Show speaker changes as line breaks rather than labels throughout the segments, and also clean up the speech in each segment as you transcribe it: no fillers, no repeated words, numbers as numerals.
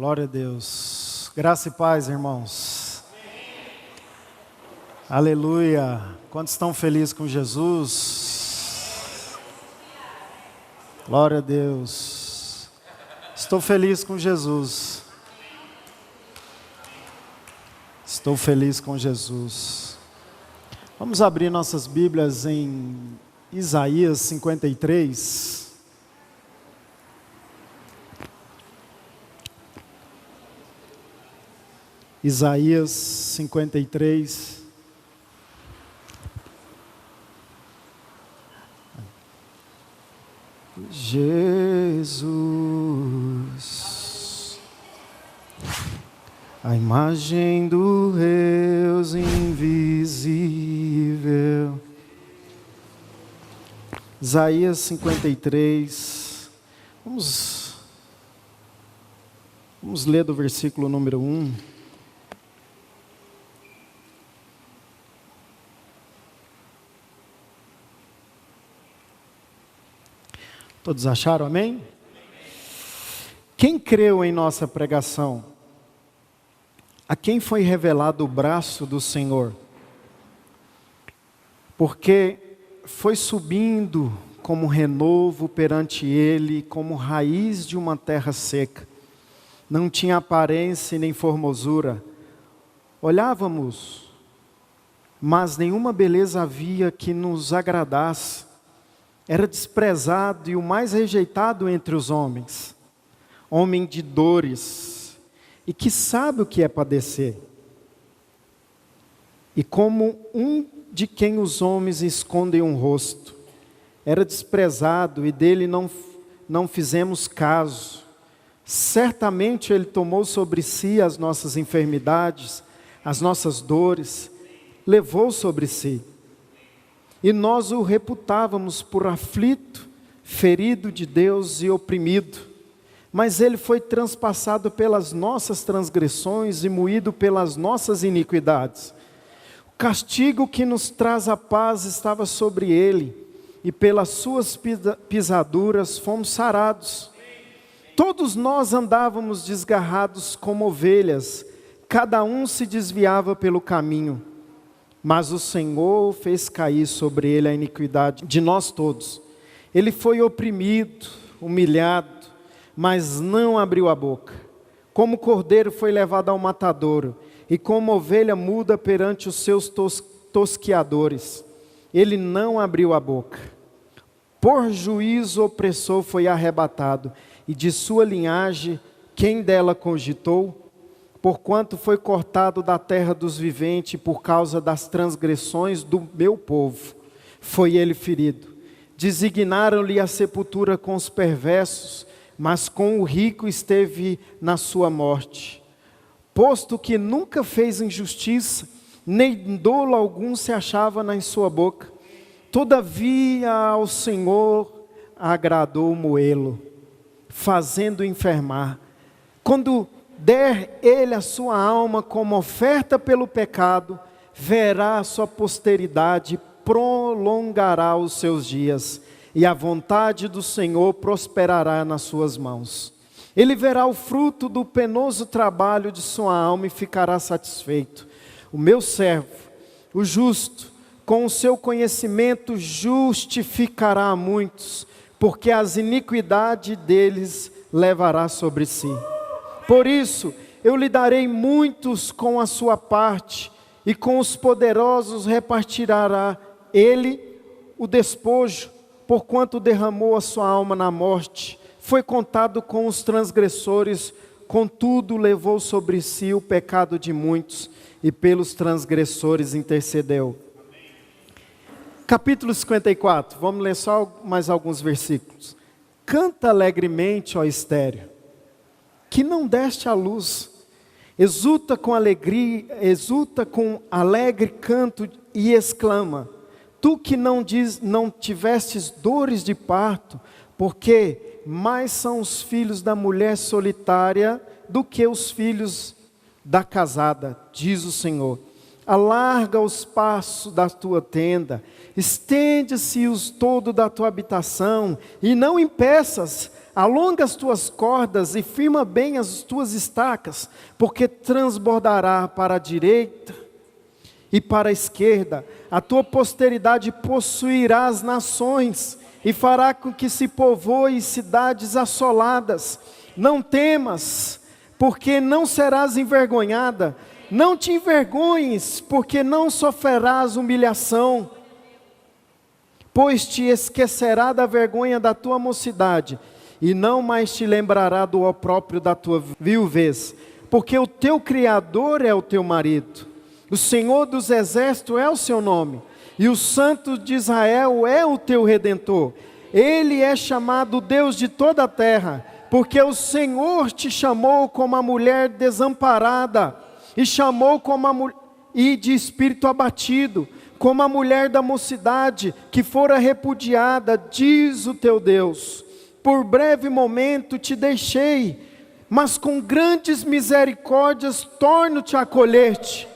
Glória a Deus. Graça e paz, irmãos. Aleluia. Quantos estão felizes com Jesus? Glória a Deus. Estou feliz com Jesus. Estou feliz com Jesus. Vamos abrir nossas Bíblias em Isaías 53. Isaías 53. Jesus, a imagem do Deus invisível. Isaías 53. Vamos ler do versículo número 1. Todos acharam, amém? Quem creu em nossa pregação? A quem foi revelado o braço do Senhor? Porque foi subindo como renovo perante ele, como raiz de uma terra seca. Não tinha aparência nem formosura. Olhávamos, mas nenhuma beleza havia que nos agradasse. Era desprezado e o mais rejeitado entre os homens, homem de dores, e que sabe o que é padecer. E como um de quem os homens escondem um rosto, era desprezado e dele não fizemos caso. Certamente ele tomou sobre si as nossas enfermidades, as nossas dores, levou sobre si. E nós o reputávamos por aflito, ferido de Deus e oprimido. Mas ele foi transpassado pelas nossas transgressões e moído pelas nossas iniquidades. O castigo que nos traz a paz estava sobre ele, e pelas suas pisaduras fomos sarados. Todos nós andávamos desgarrados como ovelhas, cada um se desviava pelo caminho. Mas o Senhor fez cair sobre ele a iniquidade de nós todos. Ele foi oprimido, humilhado, mas não abriu a boca. Como cordeiro foi levado ao matadouro, e como ovelha muda perante os seus tosqueadores. Ele não abriu a boca. Por juízo opressor foi arrebatado, e de sua linhagem, quem dela cogitou? Porquanto foi cortado da terra dos viventes por causa das transgressões do meu povo, foi ele ferido. Designaram-lhe a sepultura com os perversos, mas com o rico esteve na sua morte. Posto que nunca fez injustiça, nem dolo algum se achava na sua boca. Todavia ao Senhor agradou moê-lo, fazendo enfermar. Quando der ele a sua alma como oferta pelo pecado, verá a sua posteridade, prolongará os seus dias, e a vontade do Senhor prosperará nas suas mãos. Ele verá o fruto do penoso trabalho de sua alma e ficará satisfeito. O meu servo, o justo, com o seu conhecimento justificará a muitos, porque as iniquidades deles levará sobre si. Por isso, eu lhe darei muitos com a sua parte, e com os poderosos repartirá ele o despojo, porquanto derramou a sua alma na morte. Foi contado com os transgressores, contudo levou sobre si o pecado de muitos, e pelos transgressores intercedeu. Capítulo 54, vamos ler só mais alguns versículos. Canta alegremente, ó estéreo, que não deste à luz, exulta com alegria, exulta com alegre canto e exclama, tu que não tivestes dores de parto, porque mais são os filhos da mulher solitária do que os filhos da casada, diz o Senhor. Alarga os espaços da tua tenda, estende-se os todo da tua habitação, e não impeças, alonga as tuas cordas e firma bem as tuas estacas, porque transbordará para a direita e para a esquerda. A tua posteridade possuirá as nações e fará com que se povoem cidades assoladas. Não temas, porque não serás envergonhada. Não te envergonhes, porque não sofrerás humilhação. Pois te esquecerá da vergonha da tua mocidade, e não mais te lembrará do opróbrio da tua viuvez. Porque o teu Criador é o teu marido, o Senhor dos exércitos é o seu nome, e o Santo de Israel é o teu Redentor. Ele é chamado Deus de toda a terra, porque o Senhor te chamou como a mulher desamparada, e chamou como e de espírito abatido, como a mulher da mocidade, que fora repudiada, diz o teu Deus. Por breve momento te deixei, mas com grandes misericórdias torno-te a acolher-te.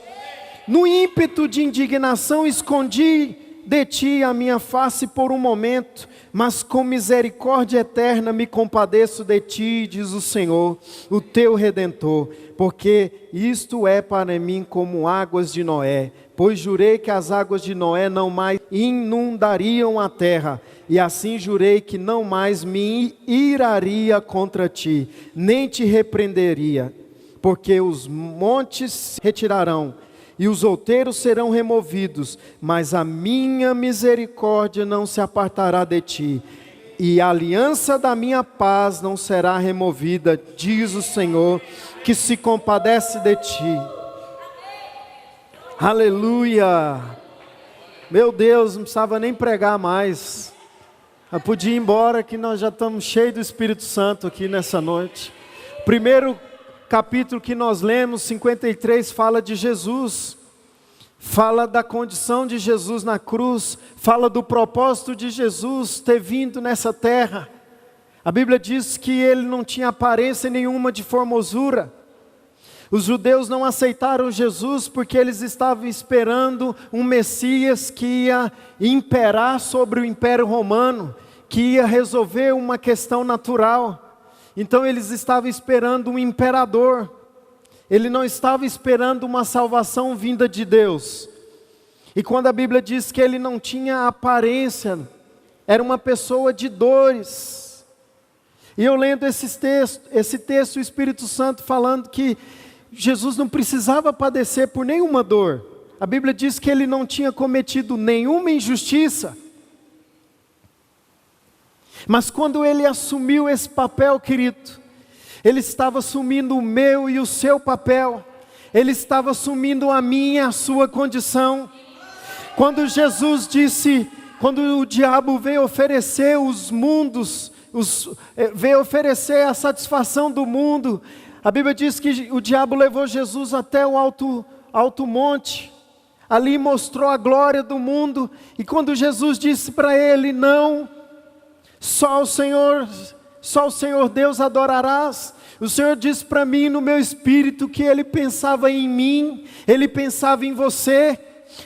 No ímpeto de indignação escondi de ti a minha face por um momento, mas com misericórdia eterna me compadeço de ti, diz o Senhor, o teu Redentor, porque isto é para mim como águas de Noé, pois jurei que as águas de Noé não mais inundariam a terra, e assim jurei que não mais me iraria contra ti, nem te repreenderia, porque os montes se retirarão, e os outeiros serão removidos, mas a minha misericórdia não se apartará de ti, e a aliança da minha paz não será removida, diz o Senhor, que se compadece de ti. Aleluia! Meu Deus, não precisava nem pregar mais. Eu podia ir embora que nós já estamos cheios do Espírito Santo aqui nessa noite. Primeiro capítulo que nós lemos, 53, fala de Jesus. Fala da condição de Jesus na cruz. Fala do propósito de Jesus ter vindo nessa terra. A Bíblia diz que ele não tinha aparência nenhuma de formosura. Os judeus não aceitaram Jesus porque eles estavam esperando um Messias que ia imperar sobre o Império Romano, que ia resolver uma questão natural. Então eles estavam esperando um imperador. Ele não estava esperando uma salvação vinda de Deus. E quando a Bíblia diz que ele não tinha aparência, era uma pessoa de dores. E eu lendo esse texto, o Espírito Santo falando que Jesus não precisava padecer por nenhuma dor. A Bíblia diz que ele não tinha cometido nenhuma injustiça. Mas quando ele assumiu esse papel, querido, ele estava assumindo o meu e o seu papel. Ele estava assumindo a minha e a sua condição. Quando Jesus disse, quando o diabo veio oferecer os mundos, veio oferecer a satisfação do mundo, a Bíblia diz que o diabo levou Jesus até o alto monte, ali mostrou a glória do mundo, e quando Jesus disse para ele, não, só o Senhor Deus adorarás, o Senhor disse para mim no meu espírito que ele pensava em mim, ele pensava em você,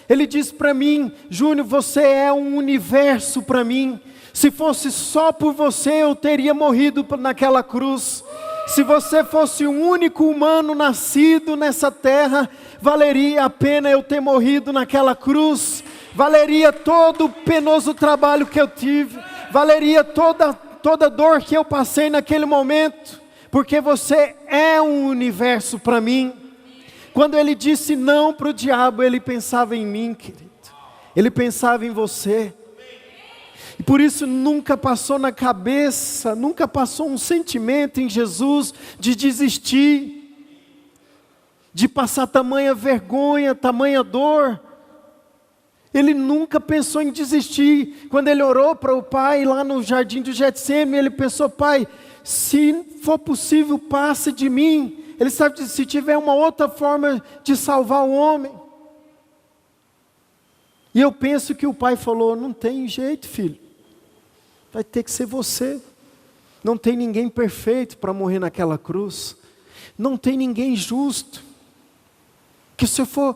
ele disse para mim, Júnior, você é um universo para mim, se fosse só por você eu teria morrido naquela cruz. Se você fosse o único humano nascido nessa terra, valeria a pena eu ter morrido naquela cruz, valeria todo o penoso trabalho que eu tive, valeria toda dor que eu passei naquele momento, porque você é um universo para mim. Quando ele disse não para o diabo, ele pensava em mim, querido, ele pensava em você. E por isso nunca passou na cabeça, nunca passou um sentimento em Jesus de desistir, de passar tamanha vergonha, tamanha dor. Ele nunca pensou em desistir. Quando ele orou para o Pai lá no jardim do Getsêmani, ele pensou, Pai, se for possível, passe de mim. Ele sabe, se tiver uma outra forma de salvar o homem. E eu penso que o Pai falou, não tem jeito, filho. Vai ter que ser você. Não tem ninguém perfeito para morrer naquela cruz. Não tem ninguém justo. Que se for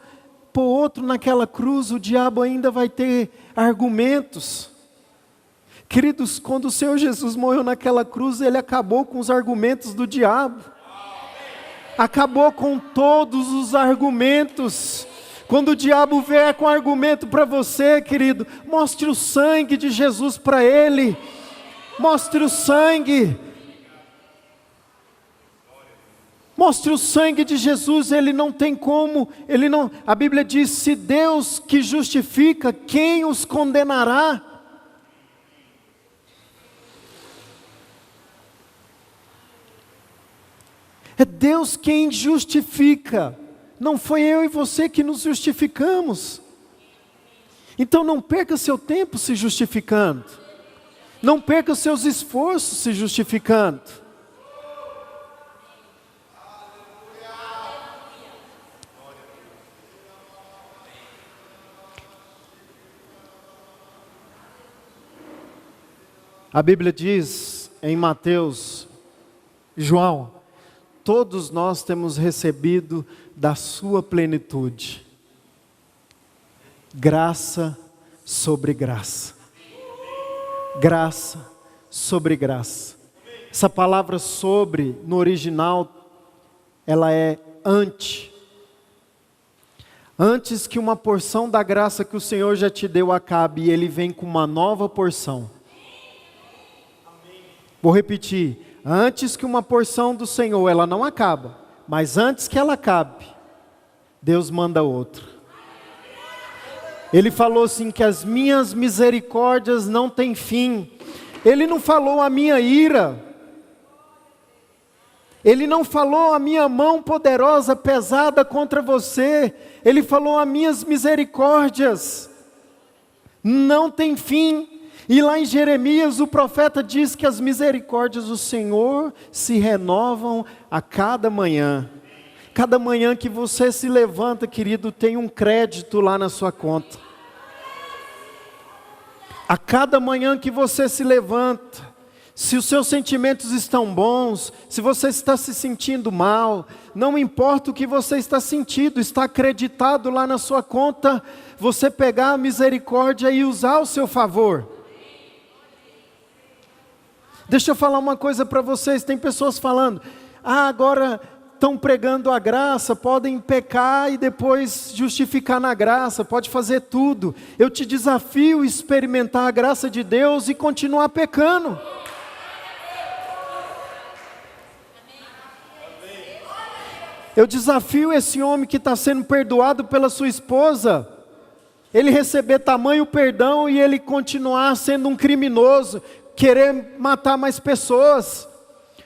pôr outro naquela cruz, o diabo ainda vai ter argumentos. Queridos, quando o Senhor Jesus morreu naquela cruz, Ele acabou com os argumentos do diabo. Acabou com todos os argumentos. Quando o diabo vier com argumento para você, querido, mostre o sangue de Jesus para ele. Mostre o sangue. Mostre o sangue de Jesus, ele não tem como, a Bíblia diz, se Deus que justifica, quem os condenará? É Deus quem justifica, não foi eu e você que nos justificamos. Então não perca seu tempo se justificando, não perca seus esforços se justificando. A Bíblia diz em Mateus, João, todos nós temos recebido da sua plenitude, graça sobre graça, graça sobre graça. Essa palavra sobre, no original, ela é antes que uma porção da graça que o Senhor já te deu acabe, e Ele vem com uma nova porção. Vou repetir, antes que uma porção do Senhor, ela não acaba, mas antes que ela acabe, Deus manda outra. Ele falou assim, que as minhas misericórdias não têm fim. Ele não falou a minha ira. Ele não falou a minha mão poderosa, pesada contra você. Ele falou as minhas misericórdias não têm fim. E lá em Jeremias o profeta diz que as misericórdias do Senhor se renovam a cada manhã. Cada manhã que você se levanta, querido, tem um crédito lá na sua conta. A cada manhã que você se levanta, se os seus sentimentos estão bons, se você está se sentindo mal, não importa o que você está sentindo, está acreditado lá na sua conta, você pegar a misericórdia e usar ao seu favor. Deixa eu falar uma coisa para vocês, tem pessoas falando, agora estão pregando a graça, podem pecar e depois justificar na graça, pode fazer tudo. Eu te desafio a experimentar a graça de Deus e continuar pecando. Eu desafio esse homem que está sendo perdoado pela sua esposa, ele receber tamanho perdão e ele continuar sendo um criminoso, querer matar mais pessoas,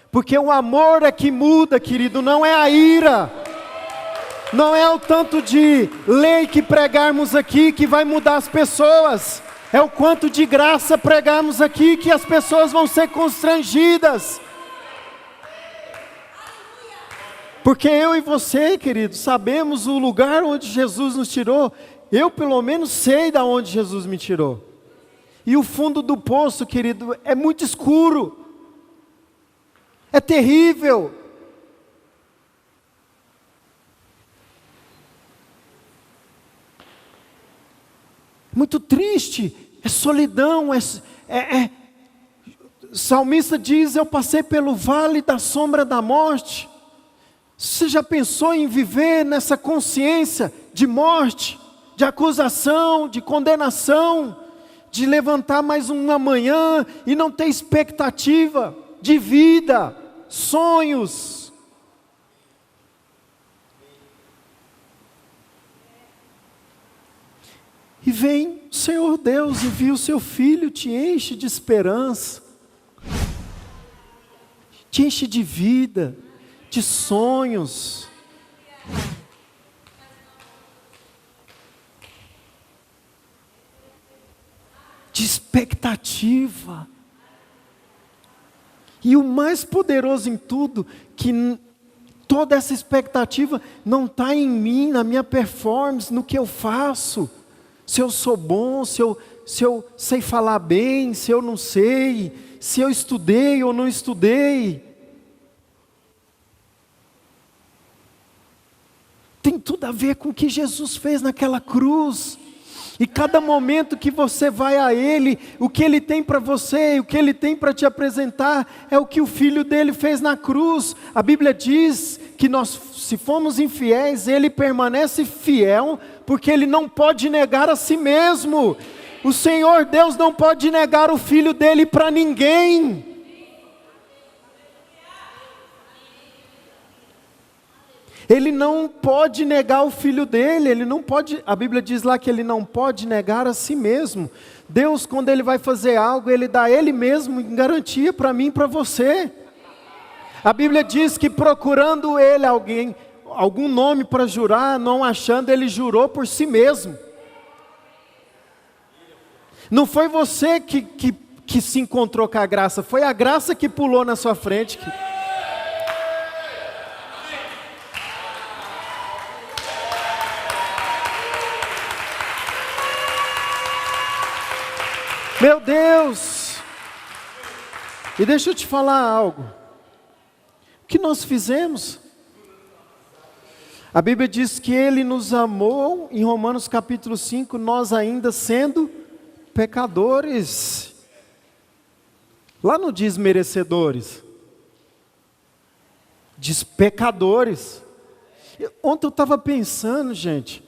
porque o amor é que muda, querido, não é a ira, não é o tanto de lei que pregarmos aqui que vai mudar as pessoas, é o quanto de graça pregarmos aqui que as pessoas vão ser constrangidas, porque eu e você, querido, sabemos o lugar onde Jesus nos tirou. Eu pelo menos sei de onde Jesus me tirou. E o fundo do poço, querido, é muito escuro. É terrível. Muito triste. É solidão. O salmista diz, eu passei pelo vale da sombra da morte. Você já pensou em viver nessa consciência de morte, de acusação, de condenação? De levantar mais uma manhã e não ter expectativa de vida, sonhos. E vem o Senhor Deus, envia o seu Filho, te enche de esperança, te enche de vida, de sonhos. De expectativa. E o mais poderoso em tudo, que toda essa expectativa não está em mim, na minha performance, no que eu faço. Se eu sou bom, se eu sei falar bem, se eu não sei, se eu estudei ou não estudei. Tem tudo a ver com o que Jesus fez naquela cruz. E cada momento que você vai a Ele, o que Ele tem para você, o que Ele tem para te apresentar, é o que o Filho dele fez na cruz. A Bíblia diz que nós, se formos infiéis, Ele permanece fiel, porque Ele não pode negar a si mesmo. O Senhor Deus não pode negar o Filho dele para ninguém. Ele não pode negar o Filho dele, ele não pode, a Bíblia diz lá que ele não pode negar a si mesmo. Deus, quando Ele vai fazer algo, Ele dá Ele mesmo em garantia para mim e para você. A Bíblia diz que procurando Ele algum nome para jurar, não achando, Ele jurou por si mesmo. Não foi você que se encontrou com a graça, foi a graça que pulou na sua frente. Meu Deus! E deixa eu te falar algo. O que nós fizemos? A Bíblia diz que Ele nos amou, em Romanos capítulo 5, nós ainda sendo pecadores. Lá não diz merecedores. Diz pecadores. Ontem eu estava pensando, gente,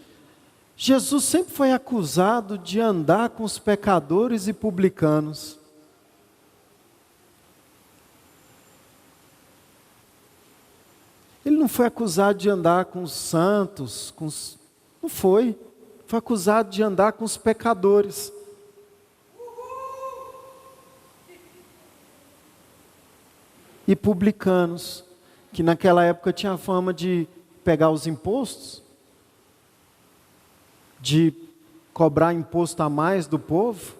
Jesus sempre foi acusado de andar com os pecadores e publicanos. Ele não foi acusado de andar com os santos, não foi. Foi acusado de andar com os pecadores. E publicanos, que naquela época tinha a fama de pegar os impostos, de cobrar imposto a mais do povo,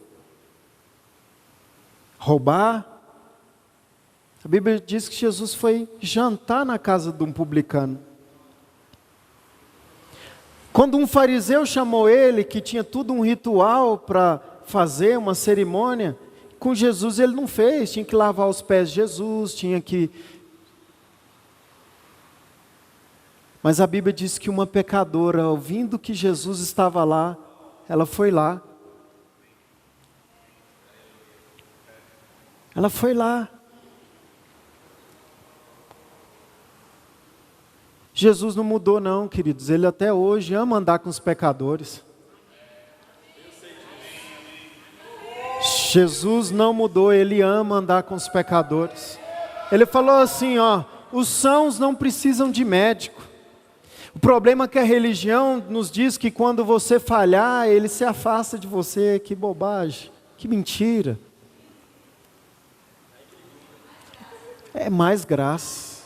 roubar. A Bíblia diz que Jesus foi jantar na casa de um publicano. Quando um fariseu chamou ele, que tinha tudo um ritual para fazer, uma cerimônia, com Jesus ele não fez, tinha que lavar os pés de Jesus, tinha que... Mas a Bíblia diz que uma pecadora, ouvindo que Jesus estava lá, ela foi lá. Ela foi lá. Jesus não mudou não, queridos. Ele até hoje ama andar com os pecadores. Jesus não mudou, Ele ama andar com os pecadores. Ele falou assim, ó, os sãos não precisam de médico. O problema é que a religião nos diz que quando você falhar, Ele se afasta de você. Que bobagem, que mentira. É mais graça.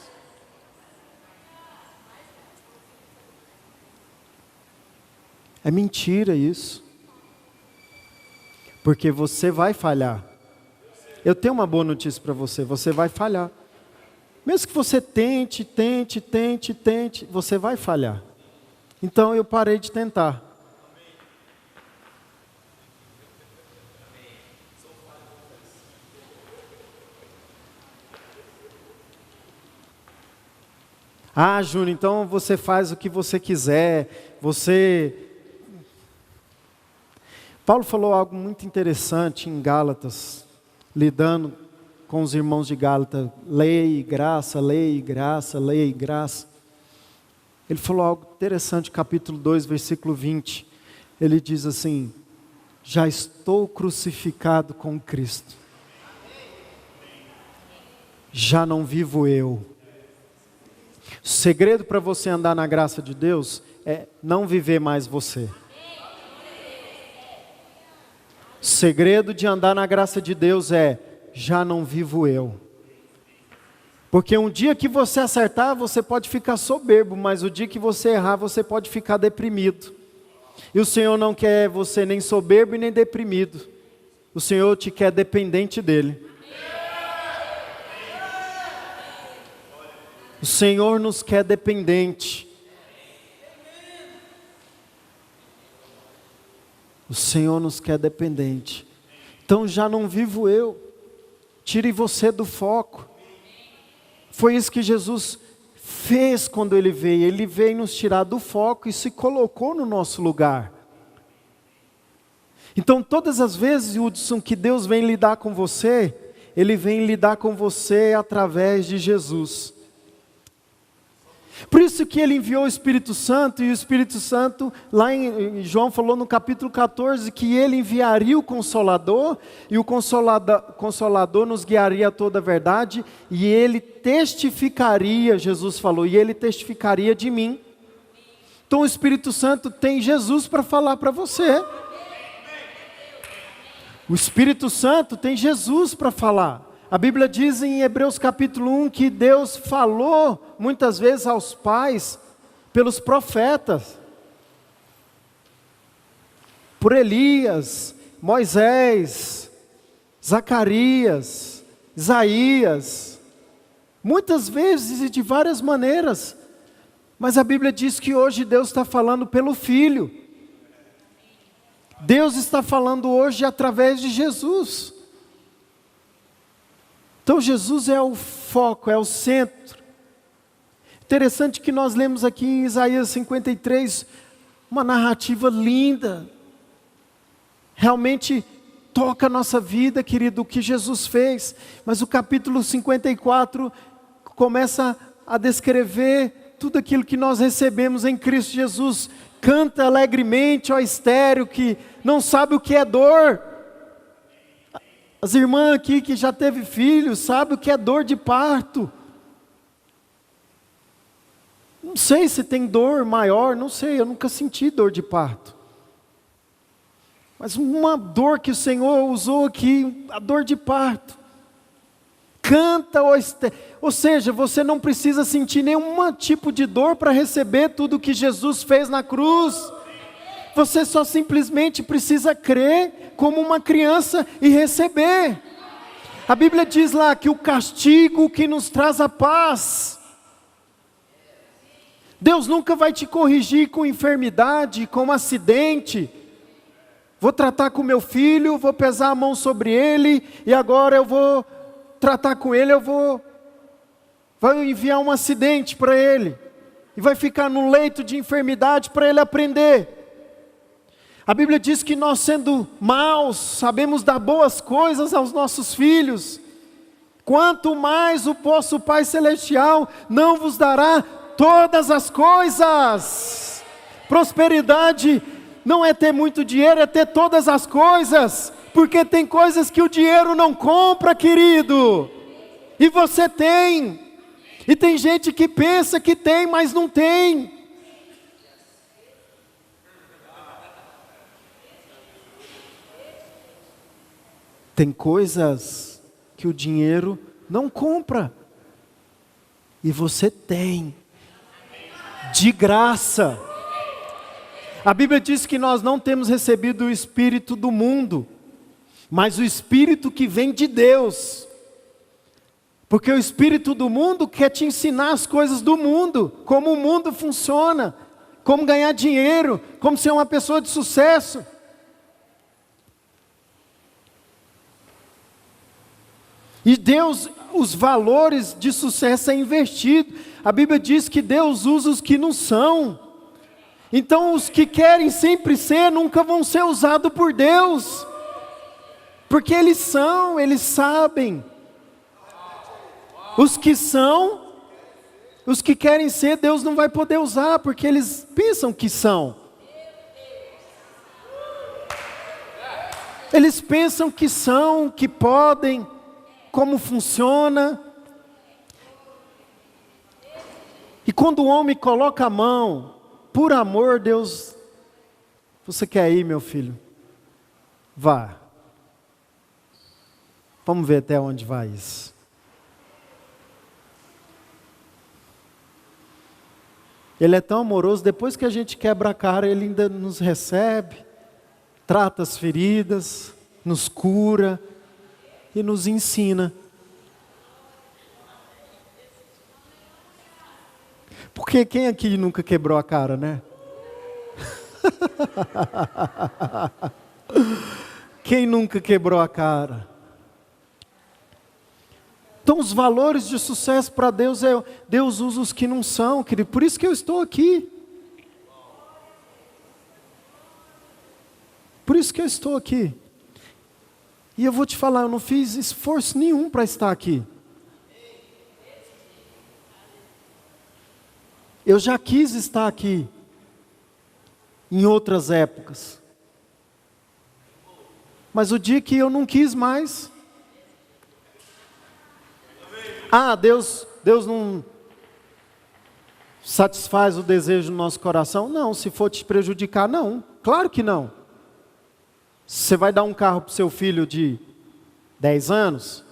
É mentira isso. Porque você vai falhar. Eu tenho uma boa notícia para você, você vai falhar. Mesmo que você tente, você vai falhar. Então eu parei de tentar. Ah, Júnior, então você faz o que você quiser, Paulo falou algo muito interessante em Gálatas, lidando com os irmãos de Gálatas, lei, graça, lei, graça, lei, graça. Ele falou algo interessante, capítulo 2, versículo 20. Ele diz assim, já estou crucificado com Cristo. Já não vivo eu. O segredo para você andar na graça de Deus é não viver mais você. O segredo de andar na graça de Deus é, já não vivo eu. Porque um dia que você acertar, você pode ficar soberbo, mas o dia que você errar, você pode ficar deprimido. E o Senhor não quer você nem soberbo e nem deprimido. O Senhor te quer dependente dEle. O Senhor nos quer dependente. O Senhor nos quer dependente. Então já não vivo eu. Tire você do foco. Foi isso que Jesus fez quando Ele veio. Ele veio nos tirar do foco e se colocou no nosso lugar. Então, todas as vezes, Hudson, que Deus vem lidar com você, Ele vem lidar com você através de Jesus. Por isso que Ele enviou o Espírito Santo, e o Espírito Santo, lá em João falou no capítulo 14, que Ele enviaria o Consolador, e o Consolador nos guiaria a toda a verdade, e Ele testificaria, Jesus falou, e Ele testificaria de mim. Então o Espírito Santo tem Jesus para falar para você. O Espírito Santo tem Jesus para falar. A Bíblia diz em Hebreus capítulo 1 que Deus falou muitas vezes aos pais pelos profetas. Por Elias, Moisés, Zacarias, Isaías. Muitas vezes e de várias maneiras. Mas a Bíblia diz que hoje Deus está falando pelo Filho. Deus está falando hoje através de Jesus. Então Jesus é o foco, é o centro. Interessante que nós lemos aqui em Isaías 53, uma narrativa linda. Realmente toca a nossa vida, querido, o que Jesus fez. Mas o capítulo 54 começa a descrever tudo aquilo que nós recebemos em Cristo Jesus. Canta alegremente, ó estéril, que não sabe o que é dor. As irmãs aqui que já teve filhos, sabem o que é dor de parto. Não sei se tem dor maior, não sei, eu nunca senti dor de parto. Mas uma dor que o Senhor usou aqui, a dor de parto. Canta, ou seja, você não precisa sentir nenhum tipo de dor para receber tudo que Jesus fez na cruz. Você só simplesmente precisa crer como uma criança e receber. A Bíblia diz lá que o castigo que nos traz a paz. Deus nunca vai te corrigir com enfermidade, com acidente. Vou tratar com meu filho, vou pesar a mão sobre ele, e agora eu vou tratar com ele, vai enviar um acidente para ele, e vai ficar no leito de enfermidade para ele aprender. A Bíblia diz que nós, sendo maus, sabemos dar boas coisas aos nossos filhos. Quanto mais o vosso Pai Celestial não vos dará todas as coisas. Prosperidade não é ter muito dinheiro, é ter todas as coisas. Porque tem coisas que o dinheiro não compra, querido. E você tem. E tem gente que pensa que tem, mas não tem. Tem coisas que o dinheiro não compra. E você tem. De graça. A Bíblia diz que nós não temos recebido o espírito do mundo, mas o espírito que vem de Deus. Porque o espírito do mundo quer te ensinar as coisas do mundo, como o mundo funciona, como ganhar dinheiro, como ser uma pessoa de sucesso. E Deus, os valores de sucesso é investido. A Bíblia diz que Deus usa os que não são. Então os que querem sempre ser, nunca vão ser usados por Deus. Porque eles são, eles sabem. Os que são, os que querem ser, Deus não vai poder usar, porque eles pensam que são. Eles pensam que são, que podem, como funciona. E quando o homem coloca a mão, por amor, Deus, você quer ir, meu filho? Vá. Vamos ver até onde vai isso. Ele é tão amoroso, depois que a gente quebra a cara, Ele ainda nos recebe, trata as feridas, nos cura e nos ensina. Porque quem aqui nunca quebrou a cara, né? Quem nunca quebrou a cara? Então os valores de sucesso para Deus Deus usa os que não são, querido. Por isso que eu estou aqui. Por isso que eu estou aqui. E eu vou te falar, eu não fiz esforço nenhum para estar aqui. Eu já quis estar aqui em outras épocas. Mas o dia que eu não quis mais. Deus não satisfaz o desejo do nosso coração? Não, se for te prejudicar, não. Claro que não. Você vai dar um carro para o seu filho de 10 anos?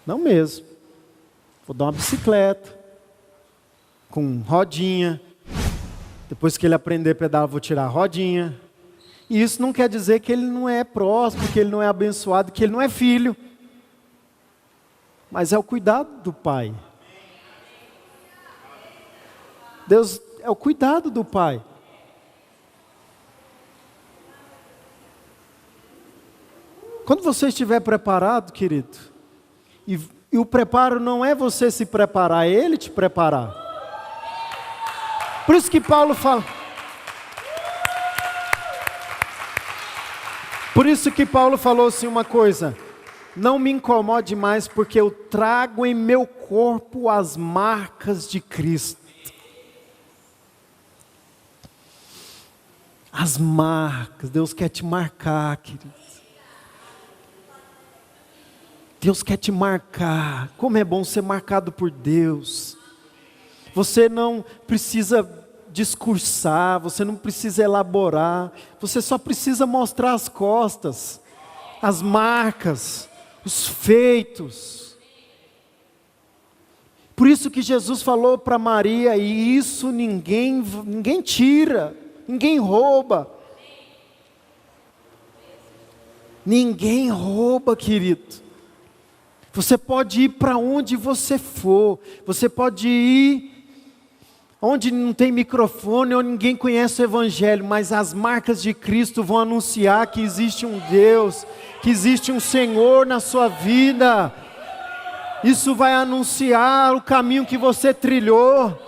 Não mesmo. Vou dar uma bicicleta, com rodinha. Depois que ele aprender a pedalar, vou tirar a rodinha. E isso não quer dizer que ele não é próspero, que ele não é abençoado, que ele não é filho. Mas é o cuidado do pai. Deus é o cuidado do pai. Quando você estiver preparado, querido, e o preparo não é você se preparar, é Ele te preparar. Por isso que Paulo fala. Por isso que Paulo falou assim uma coisa: não me incomode mais, porque eu trago em meu corpo as marcas de Cristo. As marcas, Deus quer te marcar, querido. Deus quer te marcar. Como é bom ser marcado por Deus. Você não precisa discursar, você não precisa elaborar, você só precisa mostrar as costas, as marcas, os feitos. Por isso que Jesus falou para Maria, e isso ninguém tira, ninguém rouba. Ninguém rouba, querido. Você pode ir para onde você for, você pode ir onde não tem microfone, onde ninguém conhece o Evangelho, mas as marcas de Cristo vão anunciar que existe um Deus, que existe um Senhor na sua vida. Isso vai anunciar o caminho que você trilhou.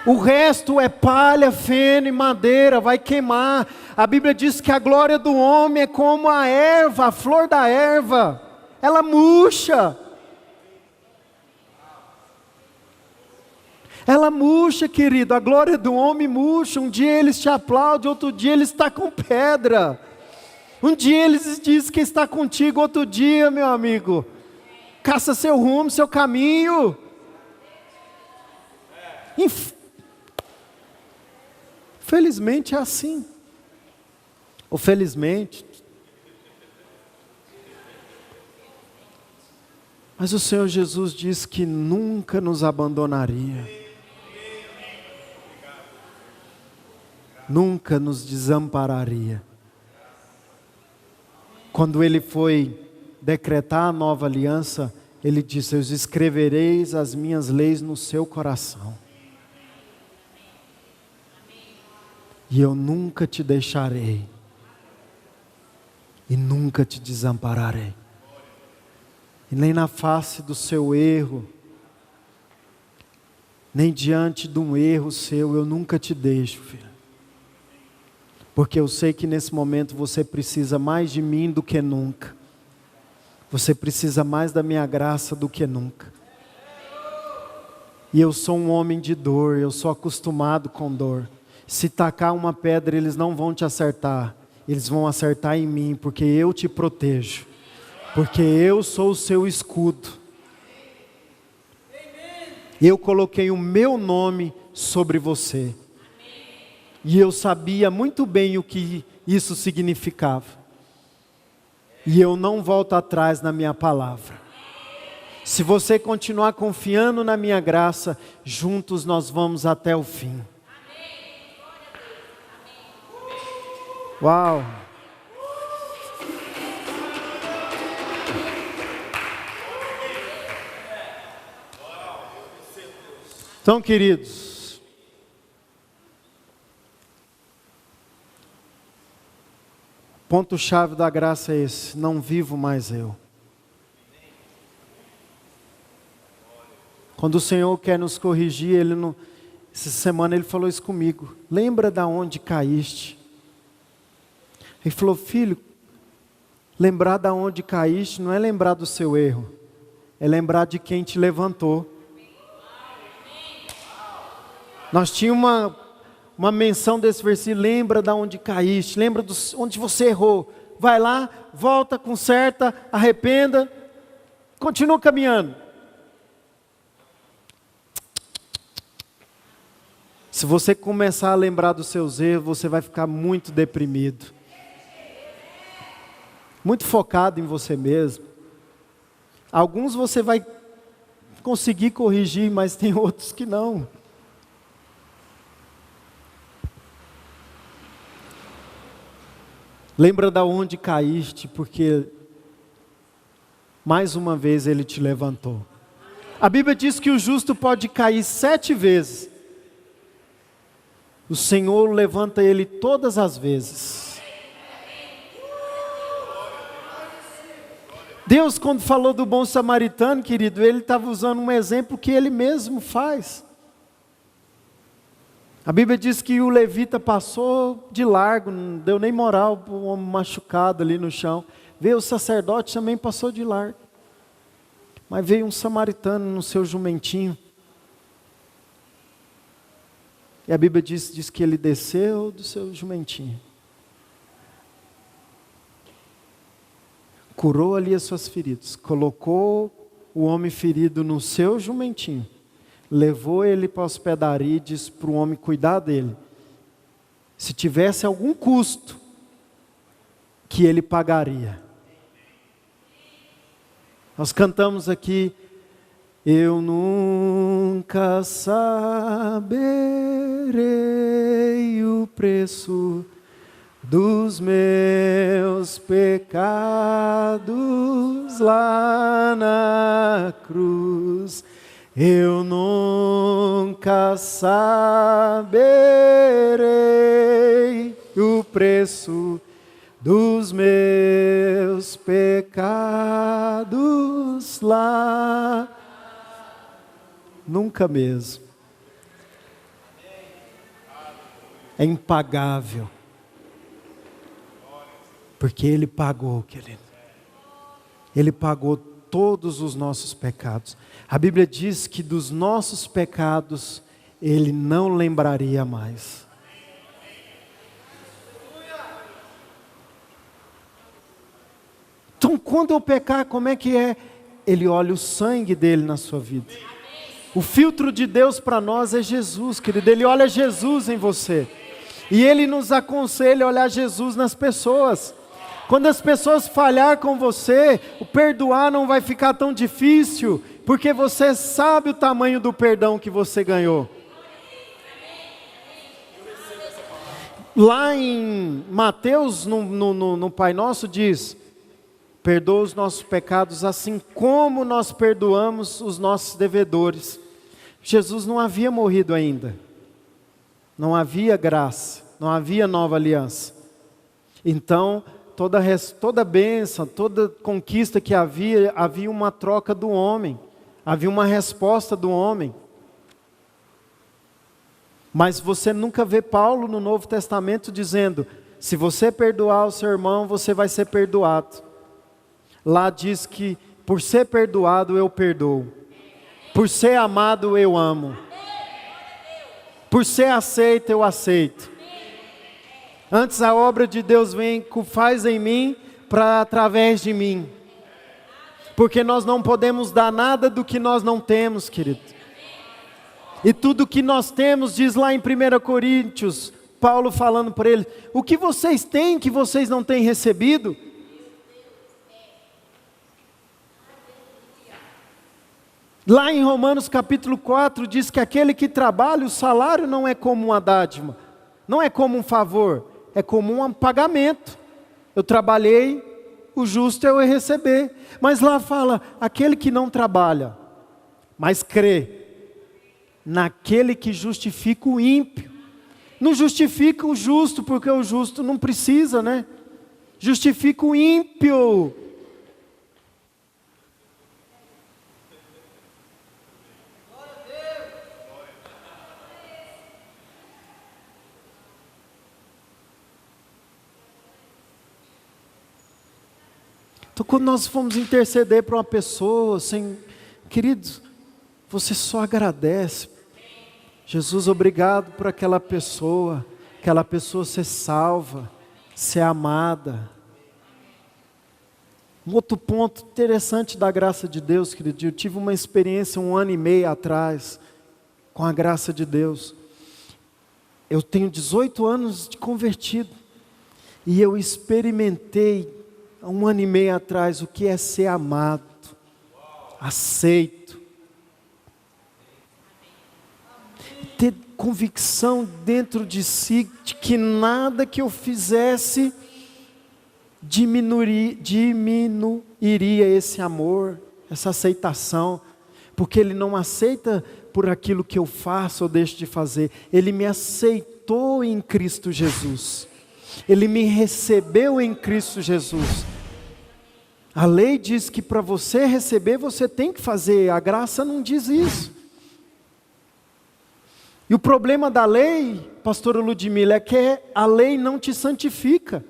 O resto é palha, feno e madeira, vai queimar. A Bíblia diz que a glória do homem é como a erva, a flor da erva. Ela murcha. Ela murcha, querido. A glória do homem murcha. Um dia eles te aplaudem, outro dia eles estão com pedra. Um dia eles dizem que está contigo, outro dia, meu amigo, caça seu rumo, seu caminho. Felizmente é assim. Ou felizmente. Mas o Senhor Jesus disse que nunca nos abandonaria. Nunca nos desampararia. Quando Ele foi decretar a nova aliança, Ele disse: eu escrevereis as minhas leis no seu coração. E eu nunca te deixarei. E nunca te desampararei. E nem na face do seu erro, nem diante de um erro seu, eu nunca te deixo, filho. Porque eu sei que nesse momento você precisa mais de mim do que nunca. Você precisa mais da minha graça do que nunca. E eu sou um homem de dor, eu sou acostumado com dor. Se tacar uma pedra, eles não vão te acertar. Eles vão acertar em mim, porque eu te protejo. Porque eu sou o seu escudo. Eu coloquei o meu nome sobre você. E eu sabia muito bem o que isso significava. E eu não volto atrás na minha palavra. Se você continuar confiando na minha graça, juntos nós vamos até o fim. Uau! Então, queridos, ponto-chave da graça é esse: não vivo mais eu. Quando o Senhor quer nos corrigir, essa semana Ele falou isso comigo. Lembra da onde caíste? Ele falou, filho, lembrar da onde caíste não é lembrar do seu erro. É lembrar de quem te levantou. Nós tínhamos uma menção desse versículo, lembra da onde caíste, lembra onde você errou. Vai lá, volta, conserta, arrependa, continua caminhando. Se você começar a lembrar dos seus erros, você vai ficar muito deprimido. Muito focado em você mesmo. Alguns você vai conseguir corrigir, mas tem outros que não. Lembra da onde caíste, porque mais uma vez Ele te levantou. A Bíblia diz que o justo pode cair 7 vezes. O Senhor levanta ele todas as vezes. Deus, quando falou do bom samaritano, querido, Ele estava usando um exemplo que Ele mesmo faz. A Bíblia diz que o levita passou de largo, não deu nem moral para o homem machucado ali no chão. Veio o sacerdote, também passou de largo. Mas veio um samaritano no seu jumentinho. E a Bíblia diz que ele desceu do seu jumentinho. Curou ali as suas feridas. Colocou o homem ferido no seu jumentinho. Levou ele para a hospedaria e disse para o homem cuidar dele. Se tivesse algum custo, que ele pagaria. Nós cantamos aqui, eu nunca saberei o preço dos meus pecados lá na cruz. Eu nunca saberei o preço dos meus pecados lá. Nunca mesmo. É impagável. Porque Ele pagou, querido. Ele pagou todos os nossos pecados. A Bíblia diz que dos nossos pecados Ele não lembraria mais. Então, quando eu pecar, como é que é? Ele olha o sangue dele na sua vida. O filtro de Deus para nós é Jesus, querido. Ele olha Jesus em você. E Ele nos aconselha a olhar Jesus nas pessoas. Quando as pessoas falhar com você, o perdoar não vai ficar tão difícil, porque você sabe o tamanho do perdão que você ganhou. Lá em Mateus, no Pai Nosso, diz: perdoa os nossos pecados assim como nós perdoamos os nossos devedores. Jesus não havia morrido ainda. Não havia graça, não havia nova aliança. Então, toda bênção, toda conquista que havia uma troca do homem. Havia uma resposta do homem. Mas você nunca vê Paulo no Novo Testamento dizendo: se você perdoar o seu irmão, você vai ser perdoado. Lá diz que por ser perdoado eu perdoo. Por ser amado eu amo. Por ser aceito eu aceito. Antes a obra de Deus faz em mim para através de mim. Porque nós não podemos dar nada do que nós não temos, querido. E tudo que nós temos, diz lá em 1 Coríntios, Paulo falando para eles: o que vocês têm que vocês não têm recebido? Lá em Romanos capítulo 4 diz que aquele que trabalha, o salário não é como uma dádiva, não é como um favor, é como um pagamento. Eu trabalhei, o justo é eu receber. Mas lá fala, aquele que não trabalha, mas crê naquele que justifica o ímpio. Não justifica o justo, porque o justo não precisa, né? Justifica o ímpio. Então, quando nós fomos interceder para uma pessoa, assim, queridos, você só agradece. Jesus, obrigado por aquela pessoa ser salva, ser amada. Um outro ponto interessante da graça de Deus, querido, eu tive uma experiência 1 ano e meio atrás, com a graça de Deus. Eu tenho 18 anos de convertido, e eu experimentei, há 1 ano e meio atrás, o que é ser amado, aceito, ter convicção dentro de si, de que nada que eu fizesse, diminuiria esse amor, essa aceitação, porque Ele não aceita por aquilo que eu faço ou deixo de fazer, Ele me aceitou em Cristo Jesus, Ele me recebeu em Cristo Jesus. A lei diz que para você receber, você tem que fazer, a graça não diz isso. E o problema da lei, pastora Ludmila, é que a lei não te santifica.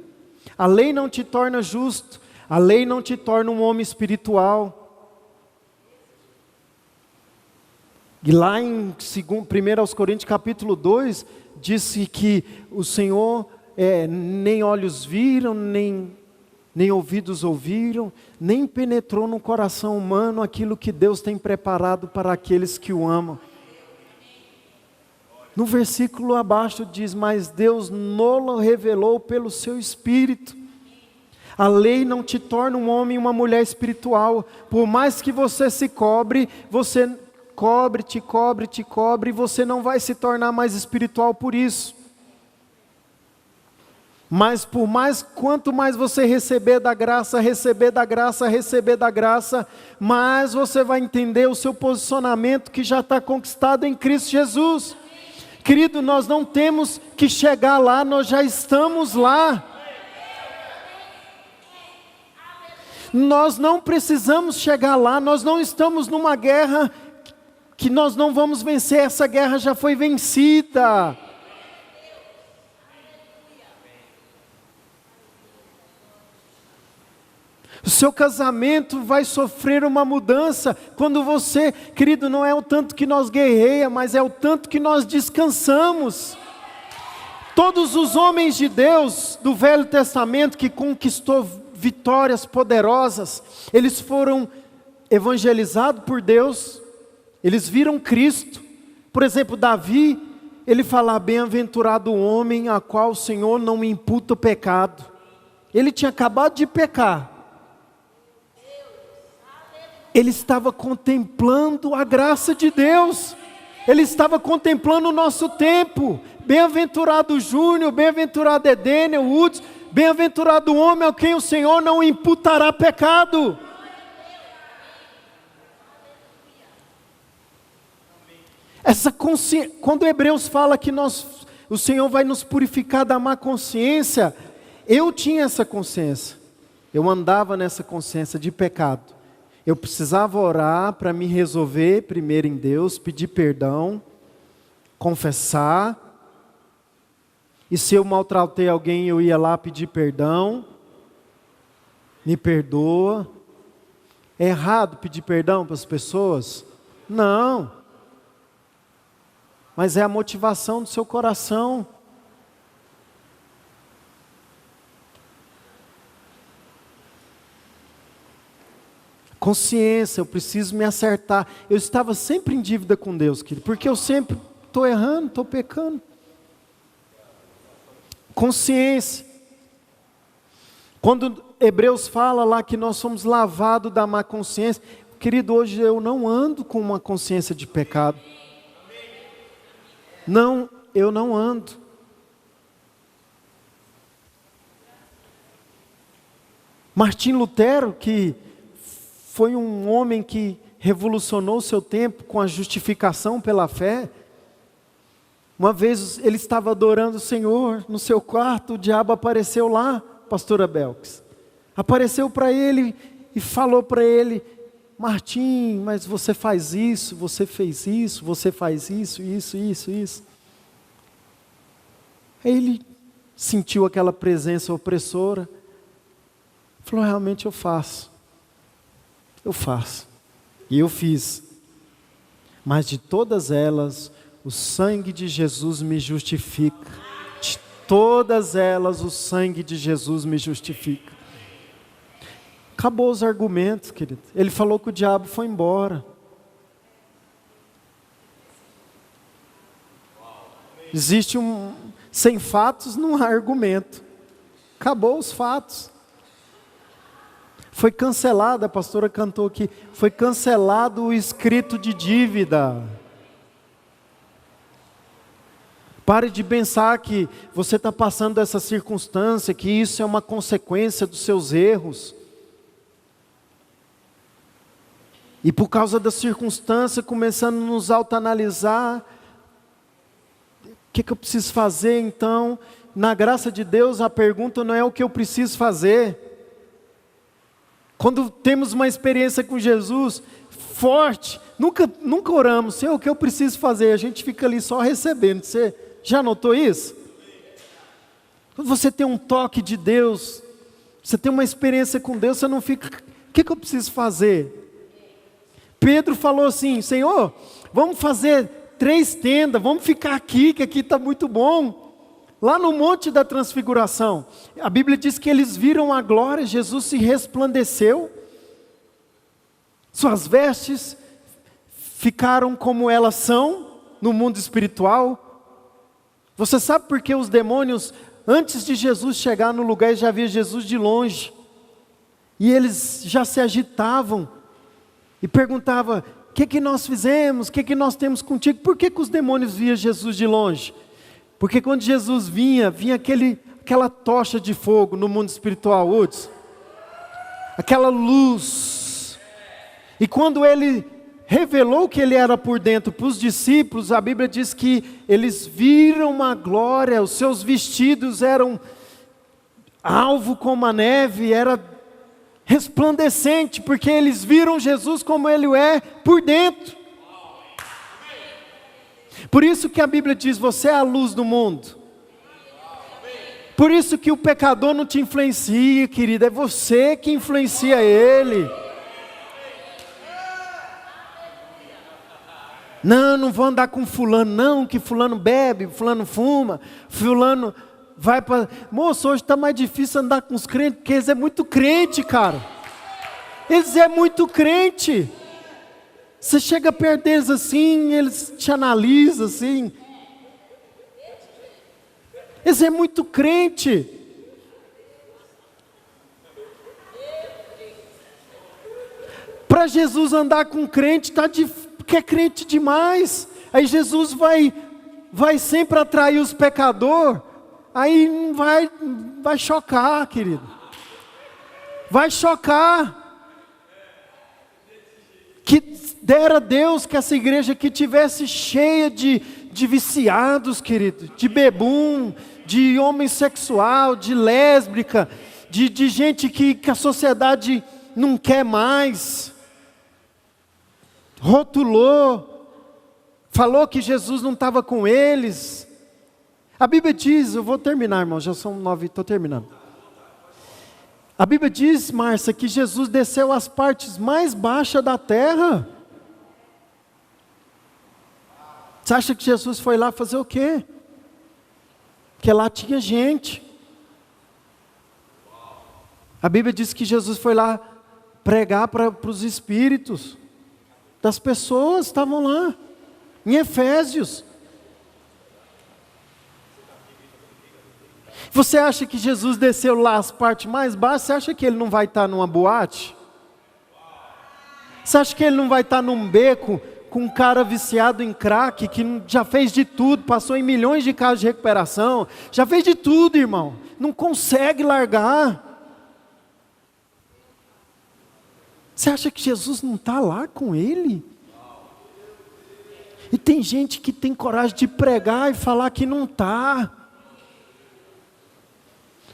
A lei não te torna justo, a lei não te torna um homem espiritual. E lá em 1 Coríntios capítulo 2, disse que o Senhor nem olhos viram, nem ouvidos ouviram, nem penetrou no coração humano aquilo que Deus tem preparado para aqueles que o amam. No versículo abaixo diz, mas Deus nolo revelou pelo seu Espírito. A lei não te torna um homem e uma mulher espiritual. Por mais que você se cobre, você te cobre, e você não vai se tornar mais espiritual por isso. Mas quanto mais você receber da graça, mais você vai entender o seu posicionamento que já está conquistado em Cristo Jesus. Querido, nós não temos que chegar lá, nós já estamos lá. Nós não precisamos chegar lá, nós não estamos numa guerra que nós não vamos vencer, essa guerra já foi vencida. O seu casamento vai sofrer uma mudança quando você, querido, não é o tanto que nós guerreamos, mas é o tanto que nós descansamos. Todos os homens de Deus do Velho Testamento que conquistou vitórias poderosas, eles foram evangelizados por Deus, eles viram Cristo. Por exemplo, Davi, ele fala, bem-aventurado o homem a qual o Senhor não imputa o pecado. Ele tinha acabado de pecar. Ele estava contemplando a graça de Deus, ele estava contemplando o nosso tempo. Bem-aventurado Júnior, bem-aventurado Edênio, Woods, bem-aventurado o homem a quem o Senhor não imputará pecado. Quando Hebreus fala que o Senhor vai nos purificar da má consciência, eu tinha essa consciência, eu andava nessa consciência de pecado. Eu precisava orar para me resolver primeiro em Deus, pedir perdão, confessar. E se eu maltratei alguém, eu ia lá pedir perdão. Me perdoa. É errado pedir perdão para as pessoas? Não. Mas é a motivação do seu coração. Consciência, eu preciso me acertar. Eu estava sempre em dívida com Deus, querido, porque eu sempre estou errando, estou pecando. Consciência. Quando Hebreus fala lá que nós somos lavados da má consciência, querido, hoje eu não ando com uma consciência de pecado. Não, eu não ando. Martim Lutero, que foi um homem que revolucionou o seu tempo com a justificação pela fé. Uma vez ele estava adorando o Senhor no seu quarto, o diabo apareceu lá, pastora Belks. Apareceu para ele e falou para ele, Martim, mas você faz isso, você fez isso, você faz isso. Aí ele sentiu aquela presença opressora. falou, realmente eu faço. Eu faço. E eu fiz. Mas de todas elas, o sangue de Jesus me justifica. De todas elas, o sangue de Jesus me justifica. Acabou os argumentos, querido. Ele falou que o diabo foi embora. Existe sem fatos não há argumento. Acabou os fatos. Foi cancelado, a pastora cantou aqui, foi cancelado o escrito de dívida. Pare de pensar que você está passando essa circunstância, que isso é uma consequência dos seus erros. E por causa da circunstância, começando a nos autoanalisar, o que eu preciso fazer então? Na graça de Deus, a pergunta não é o que eu preciso fazer. Quando temos uma experiência com Jesus forte, nunca oramos, Senhor, o que eu preciso fazer? A gente fica ali só recebendo. Você já notou isso? Quando você tem um toque de Deus, você tem uma experiência com Deus, você não fica, o que eu preciso fazer? Pedro falou assim, Senhor, vamos fazer 3 tendas, vamos ficar aqui, que aqui está muito bom. Lá no Monte da Transfiguração, a Bíblia diz que eles viram a glória, Jesus se resplandeceu, suas vestes ficaram como elas são no mundo espiritual. Você sabe por que os demônios, antes de Jesus chegar no lugar, já via Jesus de longe, e eles já se agitavam, e perguntavam, o que nós fizemos, o que nós temos contigo? Por que os demônios viam Jesus de longe? Porque quando Jesus vinha aquela tocha de fogo no mundo espiritual, aquela luz. E quando ele revelou que ele era por dentro para os discípulos, a Bíblia diz que eles viram uma glória, os seus vestidos eram alvo como a neve, era resplandecente, porque eles viram Jesus como ele é por dentro. Por isso que a Bíblia diz, você é a luz do mundo. Por isso que o pecador não te influencia, querido, é você que influencia ele. Não vou andar com fulano não, que fulano bebe, fulano fuma, fulano vai para... Moço, hoje está mais difícil andar com os crentes, porque eles é muito crente, cara. Eles é muito crente. Você chega perto deles assim, eles te analisam assim. Eles é muito crente. Para Jesus andar com crente, porque é crente demais. Aí Jesus vai sempre atrair os pecadores. Aí vai chocar, querido. Vai chocar. Que dera Deus que essa igreja aqui tivesse cheia de viciados, querido, de bebum, de homossexual, de lésbica, de gente que a sociedade não quer mais. Rotulou, falou que Jesus não estava com eles. A Bíblia diz, eu vou terminar, irmão, já são 9, estou terminando. A Bíblia diz, Márcia, que Jesus desceu às partes mais baixas da terra. Você acha que Jesus foi lá fazer o quê? Porque lá tinha gente. A Bíblia diz que Jesus foi lá pregar para os espíritos das pessoas, estavam lá, em Efésios. Você acha que Jesus desceu lá as partes mais baixas? Você acha que ele não vai estar numa boate? Você acha que ele não vai estar num beco com um cara viciado em crack, que já fez de tudo, passou em milhões de casos de recuperação, já fez de tudo, irmão, não consegue largar? Você acha que Jesus não está lá com ele? E tem gente que tem coragem de pregar e falar que não está.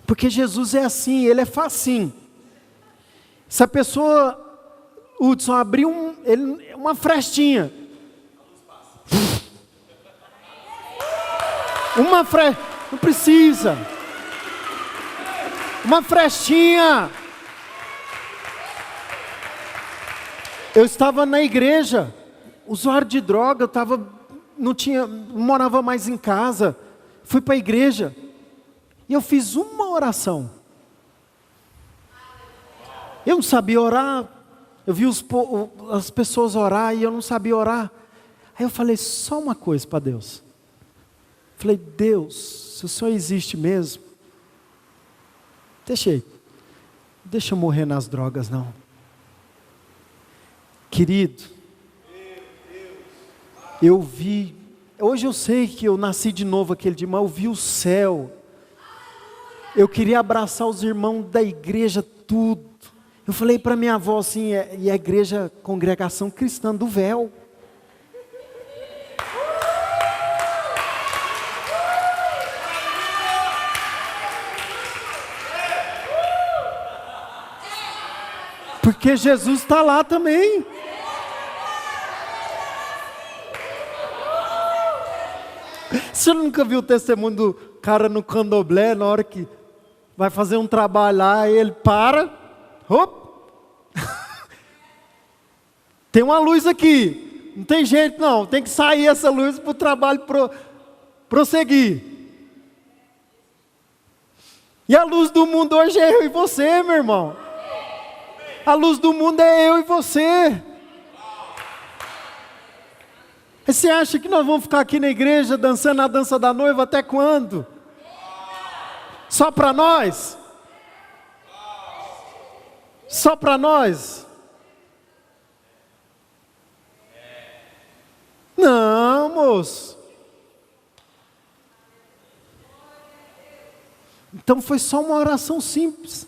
Porque Jesus é assim, ele é facinho. Se a pessoa, Hudson, abrir uma frestinha. Não precisa. Uma frestinha. Eu estava na igreja, usuário de droga, não morava mais em casa, fui para a igreja, e eu fiz uma oração. Eu não sabia orar, eu vi as pessoas orar e eu não sabia orar. Aí eu falei só uma coisa para Deus. Falei, Deus, se o Senhor existe mesmo, deixa eu morrer nas drogas não. Querido, hoje eu sei que eu nasci de novo aquele dia, mas eu vi o céu. Eu queria abraçar os irmãos da igreja, tudo. Eu falei para minha avó assim, e a igreja, congregação cristã do véu. Porque Jesus está lá também. Você nunca viu o testemunho do cara no candomblé, na hora que vai fazer um trabalho lá, ele para, tem uma luz aqui, não tem jeito não, tem que sair essa luz para o trabalho prosseguir. E a luz do mundo hoje é eu e você, meu irmão. A luz do mundo é eu e você. E você acha que nós vamos ficar aqui na igreja dançando a dança da noiva até quando? Só para nós? Só para nós? Não, moço. Então foi só uma oração simples.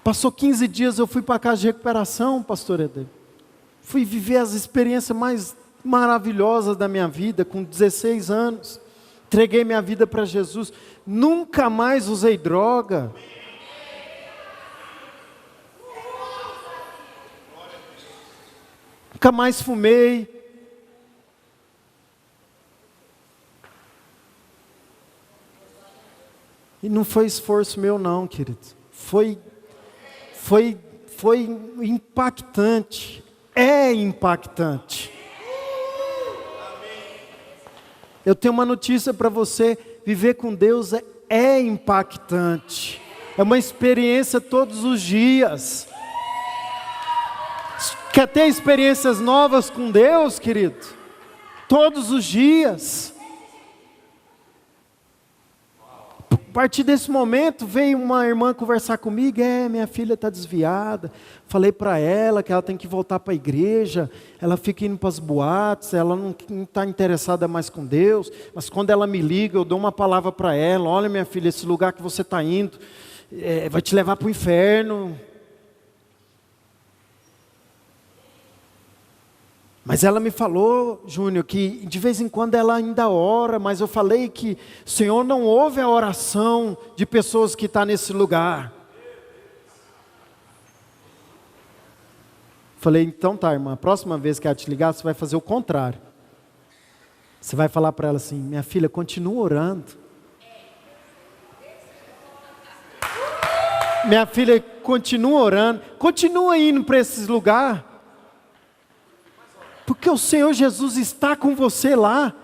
Passou 15 dias, eu fui para a casa de recuperação, pastor Eder. Fui viver as experiências mais maravilhosas da minha vida, com 16 anos. Entreguei minha vida para Jesus. Nunca mais usei droga. Nunca mais fumei. E não foi esforço meu não, querido. Foi impactante. É impactante. Eu tenho uma notícia para você. Viver com Deus é impactante. É uma experiência todos os dias. Quer ter experiências novas com Deus, querido? Todos os dias. A partir desse momento, veio uma irmã conversar comigo, minha filha está desviada. Falei para ela que ela tem que voltar para a igreja, ela fica indo para as boates, ela não está interessada mais com Deus, mas quando ela me liga, eu dou uma palavra para ela, olha minha filha, esse lugar que você está indo, vai te levar para o inferno. Mas ela me falou, Júnior, que de vez em quando ela ainda ora, mas eu falei que o Senhor não ouve a oração de pessoas que estão nesse lugar. Falei, então tá, irmã, a próxima vez que ela te ligar, você vai fazer o contrário. Você vai falar para ela assim, minha filha, continua orando. Minha filha, continua orando, continua indo para esses lugares. Porque o Senhor Jesus está com você lá.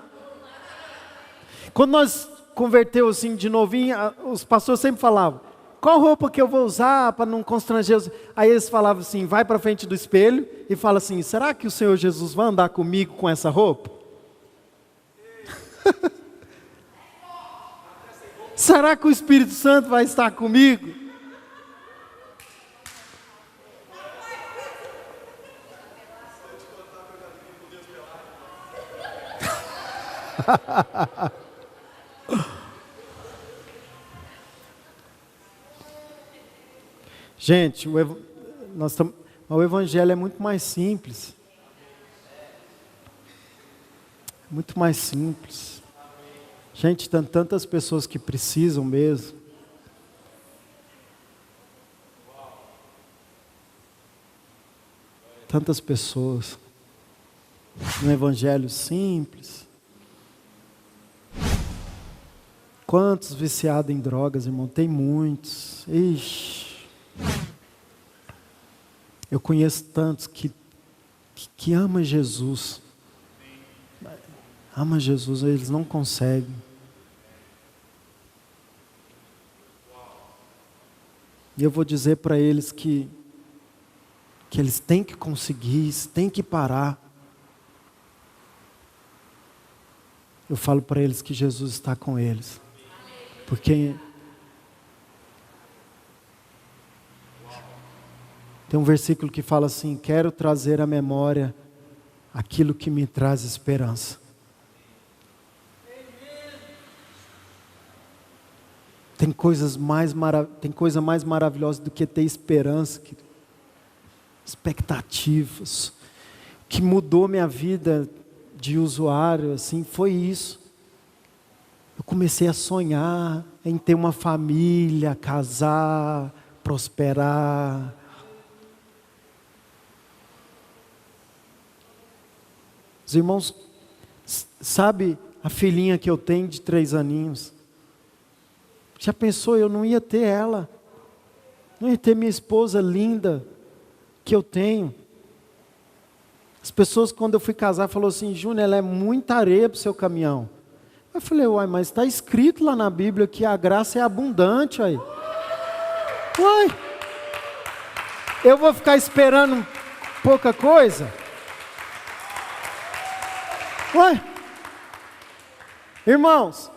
Quando nós convertemos assim de novinho, os pastores sempre falavam, qual roupa que eu vou usar para não constranger? Aí eles falavam assim, vai para frente do espelho e fala assim, será que o Senhor Jesus vai andar comigo com essa roupa? Será que o Espírito Santo vai estar comigo? Gente, o Evangelho é muito mais simples. Muito mais simples. Gente, tem tantas pessoas que precisam mesmo. Tantas pessoas. Um Evangelho simples. Quantos viciados em drogas, irmão? Tem muitos. Ixi. Eu conheço tantos que que ama Jesus. Ama Jesus, eles não conseguem. E eu vou dizer para eles que eles têm que conseguir, têm que parar. Eu falo para eles que Jesus está com eles. Porque tem um versículo que fala assim: quero trazer à memória aquilo que me traz esperança. Tem coisa mais maravilhosa do que ter esperança, expectativas. O que mudou minha vida de usuário, assim, foi isso. Eu comecei a sonhar em ter uma família, casar, prosperar. Os irmãos, sabe a filhinha que eu tenho de 3 aninhos? Já pensou, eu não ia ter ela. Não ia ter minha esposa linda que eu tenho. As pessoas, quando eu fui casar, falaram assim: Júnior, ela é muita areia para o seu caminhão. Eu falei: uai, mas está escrito lá na Bíblia que a graça é abundante aí. Uai, eu vou ficar esperando pouca coisa? Uai, irmãos,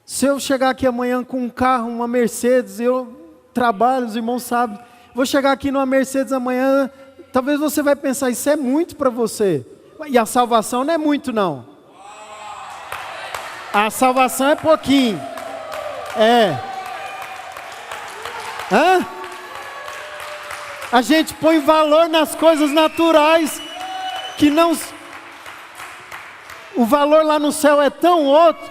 se eu chegar aqui amanhã com um carro, uma Mercedes, eu trabalho, os irmãos sabem, vou chegar aqui numa Mercedes amanhã, talvez você vai pensar: isso é muito para você. E a salvação não é muito não. A salvação é pouquinho. Hã? A gente põe valor nas coisas naturais, que não... O valor lá no céu é tão outro,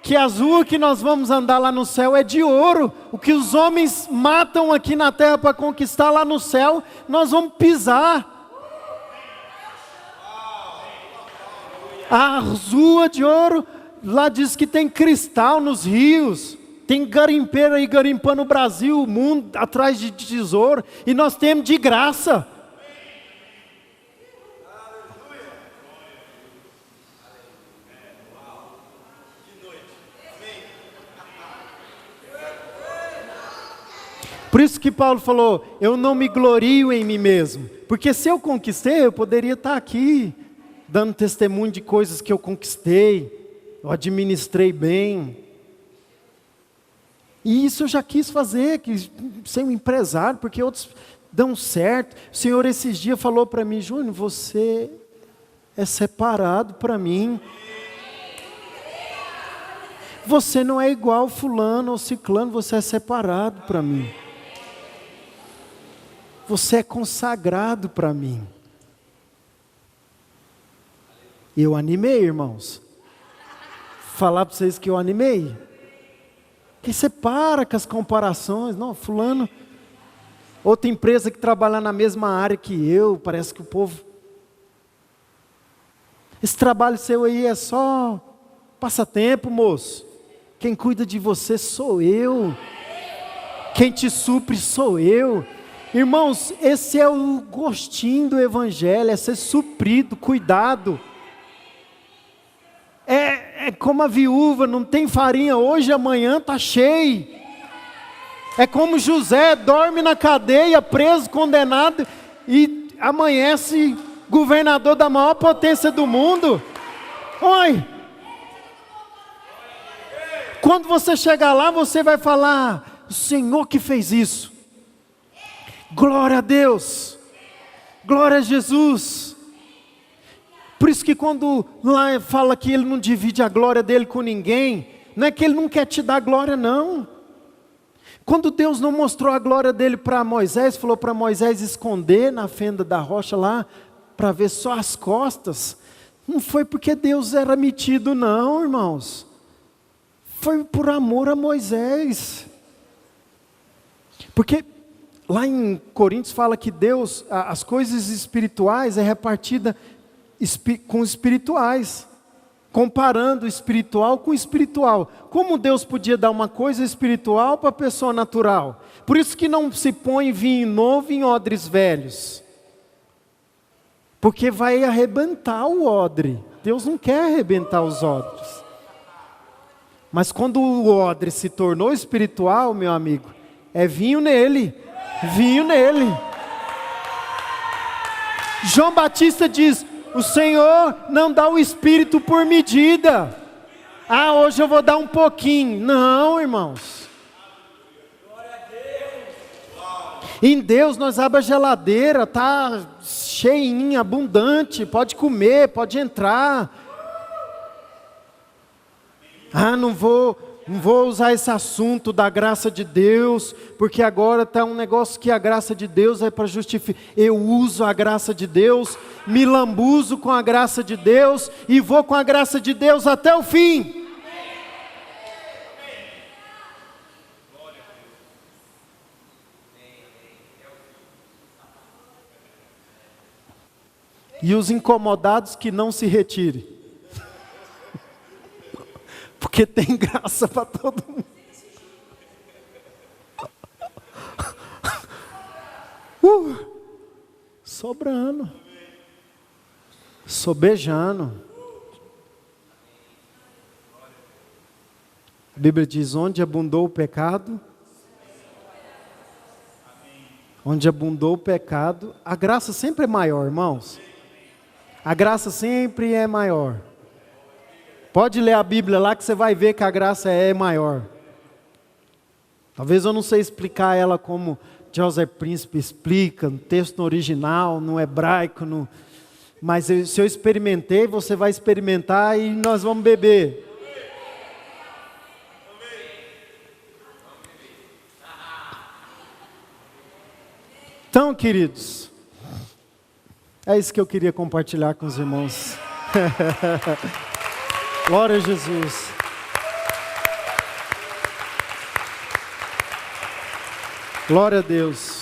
que as ruas que nós vamos andar lá no céu é de ouro. O que os homens matam aqui na terra para conquistar lá no céu, nós vamos pisar. As ruas de ouro, lá diz que tem cristal nos rios, tem garimpeiro aí garimpando o Brasil, o mundo, atrás de tesouro, e nós temos de graça. Por isso que Paulo falou: eu não me glorio em mim mesmo. Porque se eu conquistei, eu poderia estar aqui, dando testemunho de coisas que eu conquistei, eu administrei bem. E isso eu já quis fazer, ser um empresário, porque outros dão certo. O Senhor esses dias falou para mim: Júnior, você é separado para mim. Você não é igual fulano ou ciclano, você é separado para mim. Você é consagrado para mim. E eu animei, irmãos. Falar para vocês que eu animei. Que você para com as comparações. Não, fulano, outra empresa que trabalha na mesma área que eu, parece que o povo... Esse trabalho seu aí é só passatempo, moço. Quem cuida de você sou eu. Quem te supre sou eu. Irmãos, esse é o gostinho do evangelho, é ser suprido, cuidado. É como a viúva, não tem farinha hoje, amanhã está cheio. É como José, dorme na cadeia, preso, condenado, e amanhece governador da maior potência do mundo. Oi! Quando você chegar lá, você vai falar: o Senhor que fez isso. Glória a Deus, glória a Jesus. Por isso que quando lá fala que Ele não divide a glória dEle com ninguém, não é que Ele não quer te dar glória não. Quando Deus não mostrou a glória dEle para Moisés, falou para Moisés esconder na fenda da rocha lá, para ver só as costas, não foi porque Deus era metido não, irmãos. Foi por amor a Moisés. Porque lá em Coríntios fala que Deus, as coisas espirituais é repartida com espirituais, comparando o espiritual com o espiritual. Como Deus podia dar uma coisa espiritual para a pessoa natural? Por isso que não se põe vinho novo em odres velhos. Porque vai arrebentar o odre. Deus não quer arrebentar os odres. Mas quando o odre se tornou espiritual, meu amigo, é vinho nele. Vinho nele. João Batista diz: o Senhor não dá o Espírito por medida. Ah, hoje eu vou dar um pouquinho. Não, irmãos. Em Deus nós abrimos a geladeira, está cheinha, abundante, pode comer, pode entrar. Ah, não vou usar esse assunto da graça de Deus, porque agora está um negócio que a graça de Deus é para justificar. Eu uso a graça de Deus, me lambuzo com a graça de Deus e vou com a graça de Deus até o fim. E os incomodados que não se retirem. Porque tem graça para todo mundo. Sobrando. Sobejando. A Bíblia diz: onde abundou o pecado, onde abundou o pecado, a graça sempre é maior, irmãos. A graça sempre é maior. Pode ler a Bíblia lá que você vai ver que a graça é maior. Talvez eu não sei explicar ela como Joseph Príncipe explica, no texto original, no hebraico, mas se eu experimentei, você vai experimentar e nós vamos beber. Então, queridos, é isso que eu queria compartilhar com os irmãos. Glória a Jesus. Glória a Deus.